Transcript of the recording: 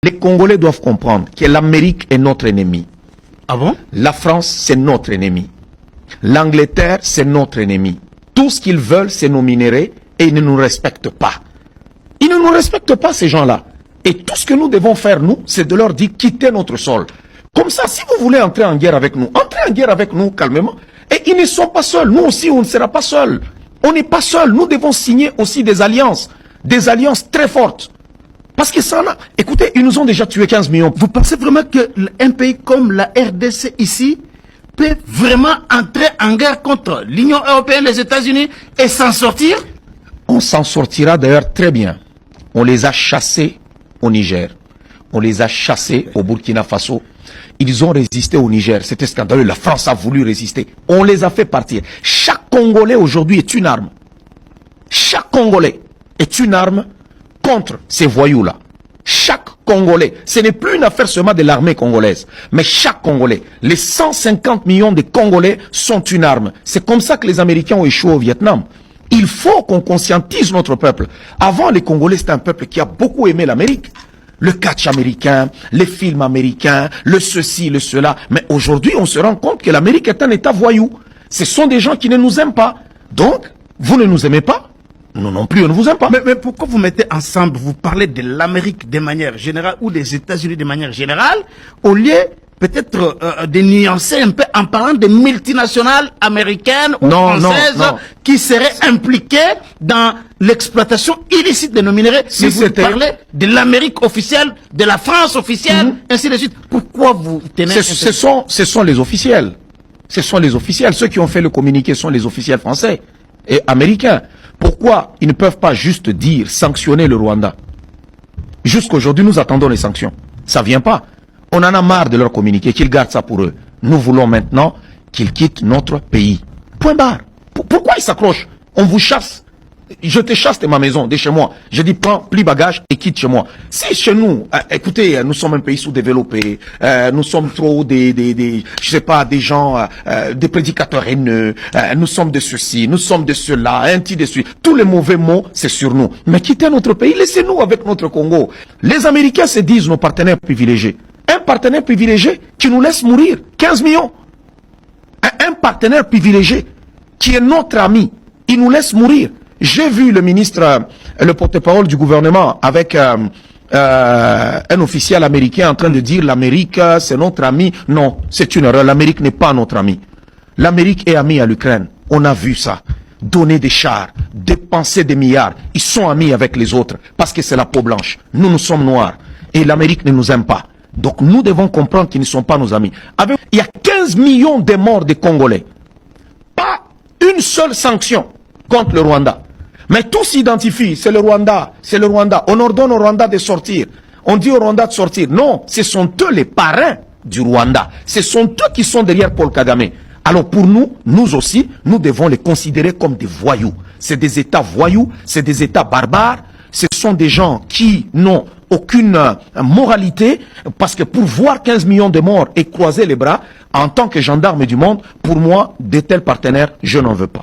Les Congolais doivent comprendre que l'Amérique est notre ennemi. Ah bon? La France, c'est notre ennemi. L'Angleterre, c'est notre ennemi. Tout ce qu'ils veulent, c'est nos minéraux et ils ne nous respectent pas. Ils ne nous respectent pas, ces gens-là. Et tout ce que nous devons faire, nous, c'est de leur dire quittez notre sol. Comme ça, si vous voulez entrer en guerre avec nous, entrez en guerre avec nous calmement. Et ils ne sont pas seuls. Nous aussi, on ne sera pas seuls. On n'est pas seuls. Nous devons signer aussi des alliances très fortes. Parce que ça, écoutez, ils nous ont déjà tué 15 millions. Vous pensez vraiment qu'un pays comme la RDC ici peut vraiment entrer en guerre contre l'Union européenne, les États-Unis et s'en sortir? On s'en sortira d'ailleurs très bien. On les a chassés au Niger. On les a chassés au Burkina Faso. Ils ont résisté au Niger. C'était scandaleux. La France a voulu résister. On les a fait partir. Chaque Congolais aujourd'hui est une arme. Chaque Congolais est une arme contre ces voyous-là. Chaque Congolais, ce n'est plus une affaire seulement de l'armée congolaise, mais chaque Congolais, les 150 millions de Congolais sont une arme. C'est comme ça que les Américains ont échoué au Vietnam. Il faut qu'on conscientise notre peuple. Avant, les Congolais, c'était un peuple qui a beaucoup aimé l'Amérique. Le catch américain, les films américains, le ceci, le cela. Mais aujourd'hui, on se rend compte que l'Amérique est un État voyou. Ce sont des gens qui ne nous aiment pas. Donc, vous ne nous aimez pas? Nous non plus, on ne vous aime pas. Mais pourquoi vous mettez ensemble, vous parlez de l'Amérique de manière générale ou des États-Unis de manière générale, au lieu peut-être de nuancer un peu en parlant des multinationales américaines ou françaises qui seraient impliquées dans l'exploitation illicite de nos minéraux. Si mais vous parlez de l'Amérique officielle, de la France officielle, ainsi de suite. Pourquoi vous tenez... Ce sont les officiels. Ce sont les officiels. Ceux qui ont fait le communiqué sont les officiels français et américains. Pourquoi ils ne peuvent pas juste dire sanctionner le Rwanda? Jusqu'aujourd'hui, nous attendons les sanctions. Ça ne vient pas. On en a marre de leur communiquer, qu'ils gardent ça pour eux. Nous voulons maintenant qu'ils quittent notre pays. Point barre. Pourquoi ils s'accrochent? On vous chasse. Je te chasse de ma maison, de chez moi. Je dis prends, plie bagage et quitte chez moi. Si chez nous, écoutez, nous sommes un pays sous-développé, nous sommes trop je sais pas, des gens, des prédicateurs haineux, nous sommes de ceci, nous sommes de cela, ainsi de suite. Tous les mauvais mots, c'est sur nous. Mais quittez notre pays, laissez-nous avec notre Congo. Les Américains se disent nos partenaires privilégiés. Un partenaire privilégié qui nous laisse mourir. 15 millions. Un partenaire privilégié qui est notre ami. Il nous laisse mourir. J'ai vu le ministre, le porte-parole du gouvernement avec un officiel américain en train de dire l'Amérique c'est notre ami. Non, c'est une erreur. L'Amérique n'est pas notre ami. L'Amérique est amie à l'Ukraine. On a vu ça. Donner des chars, dépenser des milliards. Ils sont amis avec les autres parce que c'est la peau blanche. Nous, nous sommes noirs. Et l'Amérique ne nous aime pas. Donc nous devons comprendre qu'ils ne sont pas nos amis. Il y a 15 millions de morts de Congolais. Pas une seule sanction contre le Rwanda. Mais tout s'identifie, c'est le Rwanda, c'est le Rwanda. On ordonne au Rwanda de sortir. On dit au Rwanda de sortir. Non, ce sont eux les parrains du Rwanda. Ce sont eux qui sont derrière Paul Kagame. Alors pour nous, nous aussi, nous devons les considérer comme des voyous. C'est des États voyous, c'est des États barbares. Ce sont des gens qui n'ont aucune moralité, parce que pour voir 15 millions de morts et croiser les bras, en tant que gendarme du monde, pour moi, de tels partenaires, je n'en veux pas.